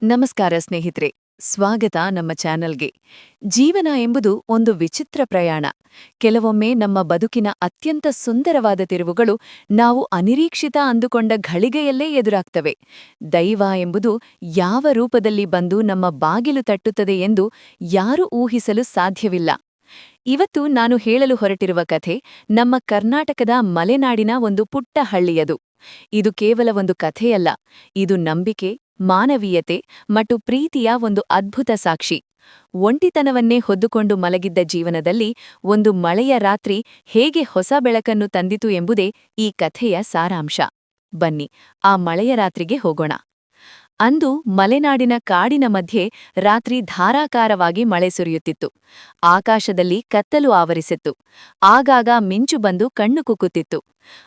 ನಮಸ್ಕಾರ ಸ್ನೇಹಿತರೆ, ಸ್ವಾಗತ ನಮ್ಮ ಚಾನೆಲ್ಗೆ. ಜೀವನ ಎಂಬುದು ಒಂದು ವಿಚಿತ್ರ ಪ್ರಯಾಣ. ಕೆಲವೊಮ್ಮೆ ನಮ್ಮ ಬದುಕಿನ ಅತ್ಯಂತ ಸುಂದರವಾದ ತಿರುವುಗಳು ನಾವು ಅನಿರೀಕ್ಷಿತ ಅಂದುಕೊಂಡ ಘಳಿಗೆಯಲ್ಲೇ ಎದುರಾಗ್ತವೆ. ದೈವ ಎಂಬುದು ಯಾವ ರೂಪದಲ್ಲಿ ಬಂದು ನಮ್ಮ ಬಾಗಿಲು ತಟ್ಟುತ್ತದೆ ಎಂದು ಯಾರೂ ಊಹಿಸಲು ಸಾಧ್ಯವಿಲ್ಲ. ಇವತ್ತು ನಾನು ಹೇಳಲು ಹೊರಟಿರುವ ಕಥೆ ನಮ್ಮ ಕರ್ನಾಟಕದ ಮಲೆನಾಡಿನ ಒಂದು ಪುಟ್ಟ ಹಳ್ಳಿಯದು. ಇದು ಕೇವಲ ಒಂದು ಕಥೆಯಲ್ಲ, ಇದು ನಂಬಿಕೆ, ಮಾನವೀಯತೆ ಮತ್ತು ಪ್ರೀತಿಯ ಒಂದು ಅದ್ಭುತ ಸಾಕ್ಷಿ. ಒಂಟಿತನವನ್ನೇ ಹೊದ್ದುಕೊಂಡು ಮಲಗಿದ್ದ ಜೀವನದಲ್ಲಿ ಒಂದು ಮಳೆಯ ರಾತ್ರಿ ಹೇಗೆ ಹೊಸ ಬೆಳಕನ್ನು ತಂದಿತು ಎಂಬುದೇ ಈ ಕಥೆಯ ಸಾರಾಂಶ. ಬನ್ನಿ, ಆ ಮಳೆಯ ರಾತ್ರಿಗೆ ಹೋಗೋಣ. ಅಂದು ಮಲೆನಾಡಿನ ಕಾಡಿನ ಮಧ್ಯೆ ರಾತ್ರಿ ಧಾರಾಕಾರವಾಗಿ ಮಳೆ ಸುರಿಯುತ್ತಿತ್ತು. ಆಕಾಶದಲ್ಲಿ ಕತ್ತಲು ಆವರಿಸಿತ್ತು. ಆಗಾಗ ಮಿಂಚು ಬಂದು ಕಣ್ಣು ಕುಕ್ಕುತ್ತಿತ್ತು.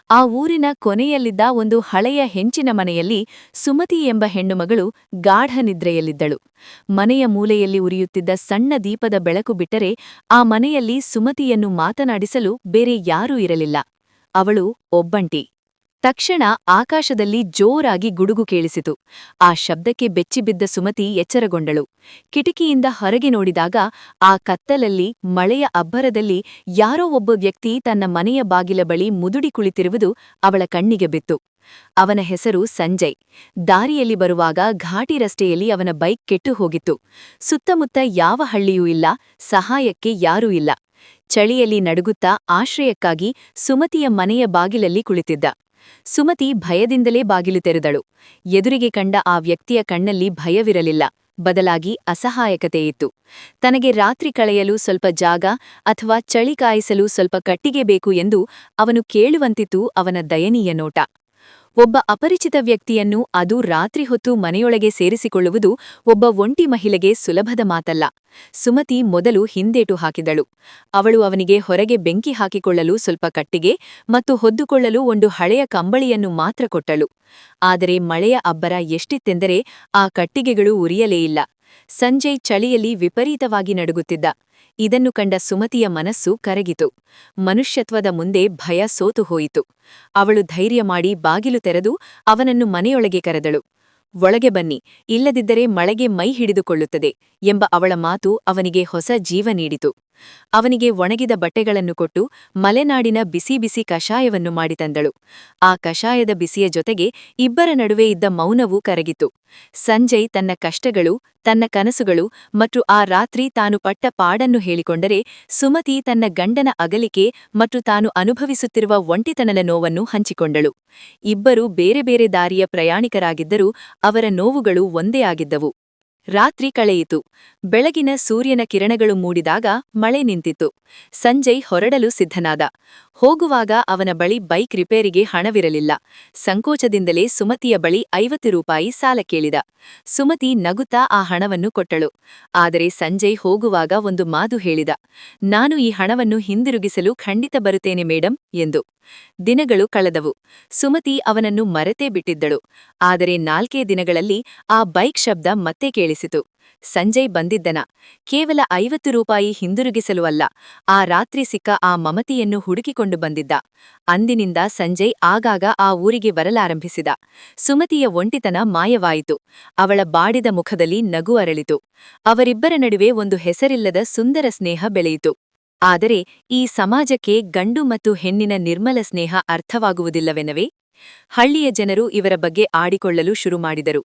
ಆ ಊರಿನ ಕೊನೆಯಲ್ಲಿದ್ದ ಒಂದು ಹಳೆಯ ಹೆಂಚಿನ ಮನೆಯಲ್ಲಿ ಸುಮತಿ ಎಂಬ ಹೆಣ್ಣುಮಗಳು ಗಾಢ ನಿದ್ರೆಯಲ್ಲಿದ್ದಳು. ಮನೆಯ ಮೂಲೆಯಲ್ಲಿ ಉರಿಯುತ್ತಿದ್ದ ಸಣ್ಣ ದೀಪದ ಬೆಳಕು ಬಿಟ್ಟರೆ ಆ ಮನೆಯಲ್ಲಿ ಸುಮತಿಯನ್ನು ಮಾತನಾಡಿಸಲು ಬೇರೆ ಯಾರೂ ಇರಲಿಲ್ಲ. ಅವಳು ಒಬ್ಬಂಟಿ. ತಕ್ಷಣ ಆಕಾಶದಲ್ಲಿ ಜೋರಾಗಿ ಗುಡುಗು ಕೇಳಿಸಿತು. ಆ ಶಬ್ದಕ್ಕೆ ಬೆಚ್ಚಿಬಿದ್ದ ಸುಮತಿ ಎಚ್ಚರಗೊಂಡಳು. ಕಿಟಕಿಯಿಂದ ಹೊರಗೆ ನೋಡಿದಾಗ ಆ ಕತ್ತಲಲ್ಲಿ, ಮಳೆಯ ಅಬ್ಬರದಲ್ಲಿ ಯಾರೋ ಒಬ್ಬ ವ್ಯಕ್ತಿ ತನ್ನ ಮನೆಯ ಬಾಗಿಲ ಬಳಿ ಮುದುಡಿ ಕುಳಿತಿರುವುದು ಅವಳ ಕಣ್ಣಿಗೆ ಬಿತ್ತು. ಅವನ ಹೆಸರು ಸಂಜಯ್. ದಾರಿಯಲ್ಲಿ ಬರುವಾಗ ಘಾಟಿ ರಸ್ತೆಯಲ್ಲಿ ಅವನ ಬೈಕ್ ಕೆಟ್ಟು ಹೋಗಿತ್ತು. ಸುತ್ತಮುತ್ತ ಯಾವ ಹಳ್ಳಿಯೂ ಇಲ್ಲ, ಸಹಾಯಕ್ಕೆ ಯಾರೂ ಇಲ್ಲ. ಚಳಿಯಲ್ಲಿ ನಡುಗುತ್ತಾ ಆಶ್ರಯಕ್ಕಾಗಿ ಸುಮತಿಯ ಮನೆಯ ಬಾಗಿಲಲ್ಲಿ ಕುಳಿತಿದ್ದ. ಸುಮತಿ ಭಯದಿಂದಲೇ ಬಾಗಿಲು ತೆರೆದಳು. ಎದುರಿಗೆ ಕಂಡ ಆ ವ್ಯಕ್ತಿಯ ಕಣ್ಣಲ್ಲಿ ಭಯವಿರಲಿಲ್ಲ, ಬದಲಾಗಿ ಅಸಹಾಯಕತೆಯಿತ್ತು. ತನಗೆ ರಾತ್ರಿ ಕಳೆಯಲು ಸ್ವಲ್ಪ ಜಾಗ ಅಥವಾ ಚಳಿ ಕಾಯಿಸಲು ಸ್ವಲ್ಪ ಕಟ್ಟಿಗೆ ಬೇಕು ಎಂದು ಅವನು ಕೇಳುವಂತಿತ್ತು ಅವನ ದಯನೀಯ ನೋಟ. ಒಬ್ಬ ಅಪರಿಚಿತ ವ್ಯಕ್ತಿಯನ್ನು, ಅದು ರಾತ್ರಿ ಹೊತ್ತು ಮನೆಯೊಳಗೆ ಸೇರಿಸಿಕೊಳ್ಳುವುದು ಒಬ್ಬ ಒಂಟಿ ಮಹಿಳೆಗೆ ಸುಲಭದ ಮಾತಲ್ಲ. ಸುಮತಿ ಮೊದಲು ಹಿಂದೇಟು ಹಾಕಿದಳು. ಅವಳು ಅವನಿಗೆ ಹೊರಗೆ ಬೆಂಕಿ ಹಾಕಿಕೊಳ್ಳಲು ಸ್ವಲ್ಪ ಕಟ್ಟಿಗೆ ಮತ್ತು ಹೊದ್ದುಕೊಳ್ಳಲು ಒಂದು ಹಳೆಯ ಕಂಬಳಿಯನ್ನು ಮಾತ್ರ ಕೊಟ್ಟಳು. ಆದರೆ ಮಳೆಯ ಅಬ್ಬರ ಎಷ್ಟಿತ್ತೆಂದರೆ ಆ ಕಟ್ಟಿಗೆಗಳು ಉರಿಯಲೇ ಇಲ್ಲ. ಸಂಜಯ್ ಚಳಿಯಲ್ಲಿ ವಿಪರೀತವಾಗಿ ನಡುಗುತ್ತಿದ್ದ. ಇದನ್ನು ಕಂಡ ಸುಮತಿಯ ಮನಸ್ಸು ಕರಗಿತು. ಮನುಷ್ಯತ್ವದ ಮುಂದೆ ಭಯ ಸೋತು ಹೋಯಿತು. ಅವಳು ಧೈರ್ಯ ಮಾಡಿ ಬಾಗಿಲು ತೆರೆದು ಅವನನ್ನು ಮನೆಯೊಳಗೆ ಕರೆದಳು. ಒಳಗೆ ಬನ್ನಿ, ಇಲ್ಲದಿದ್ದರೆ ಮಳೆಗೆ ಮೈ ಹಿಡಿದುಕೊಳ್ಳುತ್ತದೆ ಎಂಬ ಅವಳ ಮಾತು ಅವನಿಗೆ ಹೊಸ ಜೀವ ನೀಡಿತು. ಅವನಿಗೆ ಒಣಗಿದ ಬಟ್ಟೆಗಳನ್ನು ಕೊಟ್ಟು ಮಲೆನಾಡಿನ ಬಿಸಿ ಬಿಸಿ ಕಷಾಯವನ್ನು ಮಾಡಿತಂದಳು. ಆ ಕಷಾಯದ ಬಿಸಿಯ ಜೊತೆಗೆ ಇಬ್ಬರ ನಡುವೆ ಇದ್ದ ಮೌನವೂ ಕರಗಿತು. ಸಂಜಯ್ ತನ್ನ ಕಷ್ಟಗಳು, ತನ್ನ ಕನಸುಗಳು ಮತ್ತು ಆ ರಾತ್ರಿ ತಾನು ಪಟ್ಟ ಪಾಡನ್ನು ಹೇಳಿಕೊಂಡರೆ, ಸುಮತಿ ತನ್ನ ಗಂಡನ ಅಗಲಿಕೆ ಮತ್ತು ತಾನು ಅನುಭವಿಸುತ್ತಿರುವ ಒಂಟಿತನದ ನೋವನ್ನು ಹಂಚಿಕೊಂಡಳು. ಇಬ್ಬರೂ ಬೇರೆ ಬೇರೆ ದಾರಿಯ ಪ್ರಯಾಣಿಕರಾಗಿದ್ದರೂ ಅವರ ನೋವುಗಳು ಒಂದೇ ಆಗಿದ್ದವು. ರಾತ್ರಿ ಕಳೆಯಿತು. ಬೆಳಗಿನ ಸೂರ್ಯನ ಕಿರಣಗಳು ಮೂಡಿದಾಗ ಮಳೆ ನಿಂತಿತ್ತು. ಸಂಜಯ್ ಹೊರಡಲು ಸಿದ್ಧನಾದ. ಹೋಗುವಾಗ ಅವನ ಬಳಿ ಬೈಕ್ ರಿಪೇರಿಗೆ ಹಣವಿರಲಿಲ್ಲ. ಸಂಕೋಚದಿಂದಲೇ ಸುಮತಿಯ ಬಳಿ 50 ರೂಪಾಯಿ ಸಾಲ ಕೇಳಿದ. ಸುಮತಿ ನಗುತ್ತಾ ಆ ಹಣವನ್ನು ಕೊಟ್ಟಳು. ಆದರೆ ಸಂಜಯ್ ಹೋಗುವಾಗ ಒಂದು ಮಾತು ಹೇಳಿದ. ನಾನು ಈ ಹಣವನ್ನು ಹಿಂದಿರುಗಿಸಲು ಖಂಡಿತ ಬರುತ್ತೇನೆ ಮೇಡಂ ಎಂದು. ದಿನಗಳು ಕಳೆದವು. ಸುಮತಿ ಅವನನ್ನು ಮರೆತೇ ಬಿಟ್ಟಿದ್ದಳು. ಆದರೆ 4 ದಿನಗಳಲ್ಲಿ ಆ ಬೈಕ್ ಶಬ್ದ ಮತ್ತೆ ಕೇಳಿಸಿತು. ಸಂಜಯ್ ಬಂದಿದ್ದನ. ಕೇವಲ 50 ರೂಪಾಯಿ ಹಿಂದಿರುಗಿಸಲು ಅಲ್ಲ, ಆ ರಾತ್ರಿ ಸಿಕ್ಕ ಆ ಮಮತೆಯನ್ನು ಹುಡುಕಿಕೊಂಡು ಬಂದಿದ್ದ. ಅಂದಿನಿಂದ ಸಂಜಯ್ ಆಗಾಗ ಆ ಊರಿಗೆ ಬರಲಾರಂಭಿಸಿದ. ಸುಮತಿಯ ಒಂಟಿತನ ಮಾಯವಾಯಿತು. ಅವಳ ಬಾಡಿದ ಮುಖದಲ್ಲಿ ನಗು ಅರಳಿತು. ಅವರಿಬ್ಬರ ನಡುವೆ ಒಂದು ಹೆಸರಿಲ್ಲದ ಸುಂದರ ಸ್ನೇಹ ಬೆಳೆಯಿತು. ಆದರೆ ಈ ಸಮಾಜಕ್ಕೆ ಗಂಡು ಮತ್ತು ಹೆಣ್ಣಿನ ನಿರ್ಮಲ ಸ್ನೇಹ ಅರ್ಥವಾಗುವುದಿಲ್ಲವೆನವೇ? ಹಳ್ಳಿಯ ಜನರು ಇವರ ಬಗ್ಗೆ ಆಡಿಕೊಳ್ಳಲು ಶುರುಮಾಡಿದರು.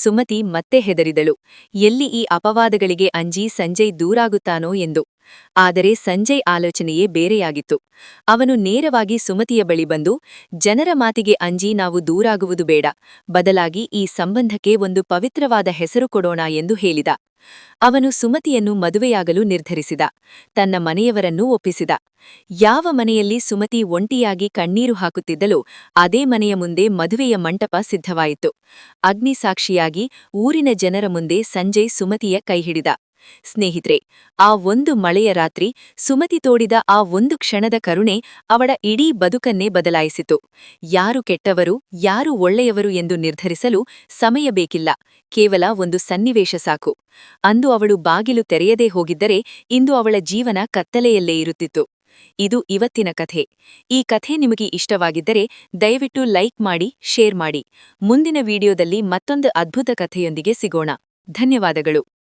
ಸುಮತಿ ಮತ್ತೆ ಹೆದರಿದಳು. ಎಲ್ಲಿ ಈ ಅಪವಾದಗಳಿಗೆ ಅಂಜಿ ಸಂಜಯ್ ದೂರಾಗುತ್ತಾನೋ ಎಂದು. ಆದರೆ ಸಂಜಯ್ ಆಲೋಚನೆಯೇ ಬೇರೆಯಾಗಿತ್ತು. ಅವನು ನೇರವಾಗಿ ಸುಮತಿಯ ಬಳಿ ಬಂದು, ಜನರ ಮಾತಿಗೆ ಅಂಜಿ ನಾವು ದೂರಾಗುವುದು ಬೇಡ, ಬದಲಾಗಿ ಈ ಸಂಬಂಧಕ್ಕೆ ಒಂದು ಪವಿತ್ರವಾದ ಹೆಸರು ಕೊಡೋಣ ಎಂದು ಹೇಳಿದ. ಅವನು ಸುಮತಿಯನ್ನು ಮದುವೆಯಾಗಲು ನಿರ್ಧರಿಸಿದ. ತನ್ನ ಮನೆಯವರನ್ನೂ ಒಪ್ಪಿಸಿದ. ಯಾವ ಮನೆಯಲ್ಲಿ ಸುಮತಿ ಒಂಟಿಯಾಗಿ ಕಣ್ಣೀರು ಹಾಕುತ್ತಿದ್ದಲೋ ಅದೇ ಮನೆಯ ಮುಂದೆ ಮದುವೆಯ ಮಂಟಪ ಸಿದ್ಧವಾಯಿತು. ಅಗ್ನಿಸಾಕ್ಷಿಯಾಗಿ ಊರಿನ ಜನರ ಮುಂದೆ ಸಂಜಯ್ ಸುಮತಿಯ ಕೈಹಿಡಿದ. ಸ್ನೇಹಿತರೆ, ಆ ಒಂದು ಮಳೆಯ ರಾತ್ರಿ ಸುಮತಿ ತೋಡಿದ ಆ ಒಂದು ಕ್ಷಣದ ಕರುಣೆ ಅವಳ ಇಡೀ ಬದುಕನ್ನೇ ಬದಲಾಯಿಸಿತು. ಯಾರು ಕೆಟ್ಟವರು, ಯಾರು ಒಳ್ಳೆಯವರು ಎಂದು ನಿರ್ಧರಿಸಲು ಸಮಯ ಬೇಕಿಲ್ಲ, ಕೇವಲ ಒಂದು ಸನ್ನಿವೇಶ ಸಾಕು. ಅಂದು ಅವಳು ಬಾಗಿಲು ತೆರೆಯದೇ ಹೋಗಿದ್ದರೆ ಇಂದು ಅವಳ ಜೀವನ ಕತ್ತಲೆಯಲ್ಲೇ ಇರುತ್ತಿತ್ತು. ಇದು ಇವತ್ತಿನ ಕಥೆ. ಈ ಕಥೆ ನಿಮಗೆ ಇಷ್ಟವಾಗಿದ್ದರೆ ದಯವಿಟ್ಟು ಲೈಕ್ ಮಾಡಿ, ಶೇರ್ ಮಾಡಿ. ಮುಂದಿನ ವಿಡಿಯೋದಲ್ಲಿ ಮತ್ತೊಂದು ಅದ್ಭುತ ಕಥೆಯೊಂದಿಗೆ ಸಿಗೋಣ. ಧನ್ಯವಾದಗಳು.